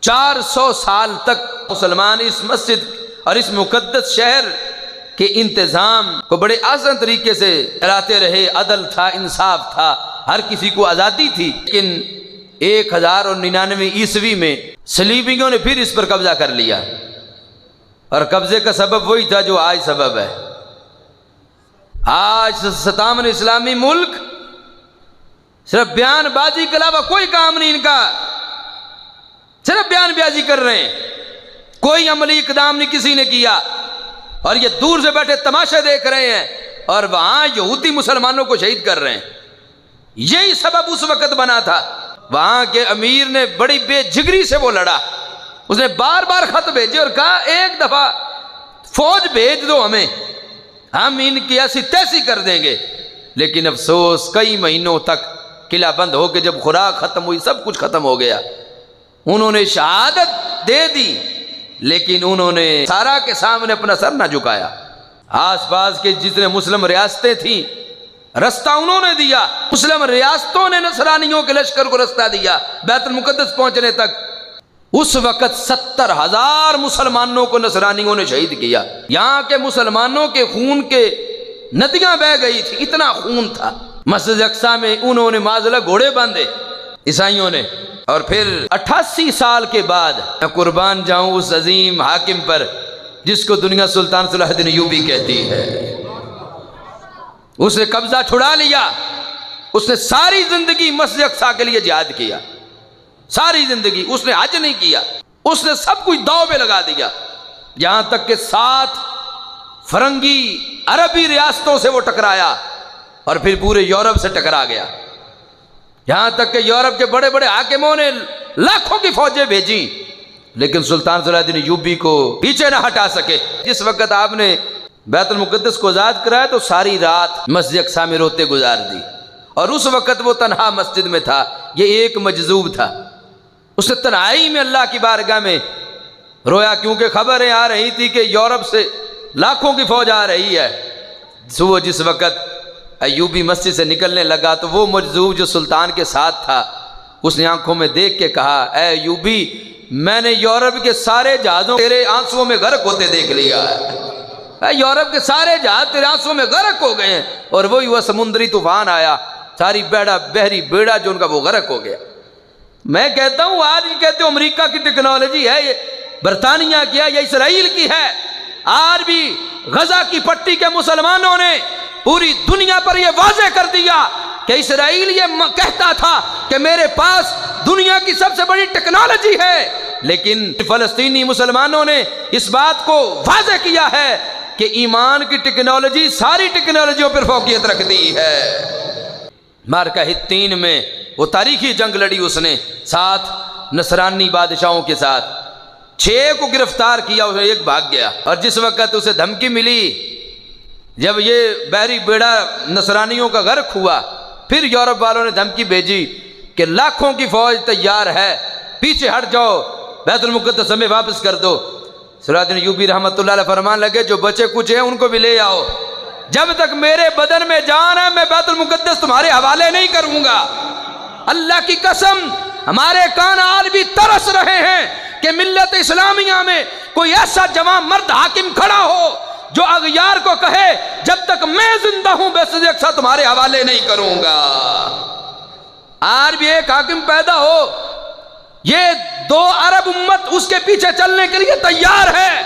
400 سال تک مسلمان اس مسجد اور اس مقدس شہر کے انتظام کو بڑے آسان طریقے سے چلاتے رہے. عدل تھا، انصاف تھا، ہر کسی کو آزادی تھی. لیکن 1099 عیسوی میں صلیبیوں نے پھر اس پر قبضہ کر لیا، اور قبضے کا سبب وہی تھا جو آج سبب ہے. آج 57 اسلامی ملک صرف بیان بازی کے علاوہ کوئی کام نہیں ان کا، صرف بیان بازی کر رہے ہیں، کوئی عملی اقدام نہیں کسی نے کیا، اور یہ دور سے بیٹھے تماشے دیکھ رہے ہیں، اور وہاں یہودی مسلمانوں کو شہید کر رہے ہیں. یہی سبب اس وقت بنا تھا. وہاں کے امیر نے بڑی بے جگری سے وہ لڑا، اس نے بار بار خط بھیجے اور کہا ایک دفعہ فوج بھیج دو ہمیں، ہم ان کی ایسی تیسی کر دیں گے. لیکن افسوس کئی مہینوں تک قلعہ بند ہو کے جب خوراک ختم ہوئی، سب کچھ ختم ہو گیا. انہوں نے شہادت دے دی، لیکن انہوں نے سارا کے سامنے اپنا سر نہ جھکایا. آس پاس کے جتنے مسلم ریاستیں تھیں رستہ انہوں نے دیا. مسلم ریاستوں نے نصرانیوں کے لشکر کو رستہ دیا بیت المقدس پہنچنے تک. اس وقت 70,000 مسلمانوں کو نصرانیوں نے شہید کیا. یہاں کے مسلمانوں کے خون کے ندیاں بہہ گئی تھی، اتنا خون تھا. مسجد اقصی میں انہوں نے معاذ اللہ گھوڑے باندھے عیسائیوں نے. اور پھر 88 سال کے بعد میں قربان جاؤں اس عظیم حاکم پر جس کو دنیا سلطان صلاح الدین ایوبی کہتی ہے. اس نے قبضہ چھڑا لیا. اس نے ساری زندگی مسجد اقصی کے لیے جہاد کیا، ساری زندگی. اس نے حج نہیں کیا، اس نے سب کچھ داؤ پہ لگا دیا. یہاں تک کہ 7 فرنگی عربی ریاستوں سے وہ ٹکرایا، اور پھر پورے یورپ سے ٹکرا گیا. یہاں تک کہ یورپ کے بڑے بڑے حاکموں نے لاکھوں کی فوجیں بھیجی، لیکن سلطان صلاح الدین ایوبی کو پیچھے نہ ہٹا سکے. جس وقت آپ نے بیت المقدس کو آزاد کرایا تو ساری رات مسجد اقصی میں روتے گزار دی. اور اس وقت وہ تنہا مسجد میں تھا. یہ ایک مجذوب تھا، اس نے تنہائی میں اللہ کی بارگاہ میں رویا، کیونکہ خبریں آ رہی تھی کہ یورپ سے لاکھوں کی فوج آ رہی ہے. صبح جس وقت ایوبی مسجد سے نکلنے لگا تو وہ مجذوب جو سلطان کے ساتھ تھا اس نے آنکھوں میں دیکھ کے کہا، اے ایوبی، میں نے یورپ کے سارے جہازوں تیرے آنسوؤں میں غرق ہوتے دیکھ لیا ہے. یورپ کے سارے جہاز تیرے آنسوؤں میں غرق ہو گئے ہیں. اور وہی وہ سمندری طوفان آیا، ساری بحری بیڑا جو ان کا وہ غرق ہو گیا. میں کہتا ہوں آج یہ کہتے ہو امریکہ کی ٹیکنالوجی ہے، یہ برطانیہ کی ہے یا اسرائیل کی ہے. آج بھی غزہ کی پٹی کے مسلمانوں نے پوری دنیا پر یہ واضح کر دیا کہ اسرائیل یہ کہتا تھا کہ میرے پاس دنیا کی سب سے بڑی ٹیکنالوجی ہے، لیکن فلسطینی مسلمانوں نے اس بات کو واضح کیا ہے کہ ایمان کی ٹیکنالوجی ساری ٹیکنالوجیوں پر فوقیت رکھتی ہے. معرکہ حطین میں وہ تاریخی جنگ لڑی اس نے 7 نصرانی بادشاہوں کے ساتھ. 6 کو گرفتار کیا، اسے 1 بھاگ گیا. اور جس وقت اسے دھمکی ملی جب یہ بحری بیڑا نصرانیوں کا غرق ہوا، پھر یورپ والوں نے دھمکی بھیجی کہ لاکھوں کی فوج تیار ہے، پیچھے ہٹ جاؤ، بیت المقدس ہمیں واپس کر دو. صلاح الدین ایوبی رحمۃ اللہ علیہ فرمان لگے جو بچے کچھ ہیں ان کو بھی لے آؤ، جب تک میرے بدن میں جان ہے میں بیت المقدس تمہارے حوالے نہیں کروں گا. اللہ کی قسم ہمارے کان آج بھی ترس رہے ہیں کہ ملت اسلامیہ میں کوئی ایسا جوان مرد حاکم کھڑا ہو جو اغیار کو کہے جب تک میں زندہ ہوں بیت اقصی تمہارے حوالے نہیں کروں گا. آج بھی ایک حاکم پیدا ہو، یہ 2 ارب امت اس کے پیچھے چلنے کے لیے تیار ہے.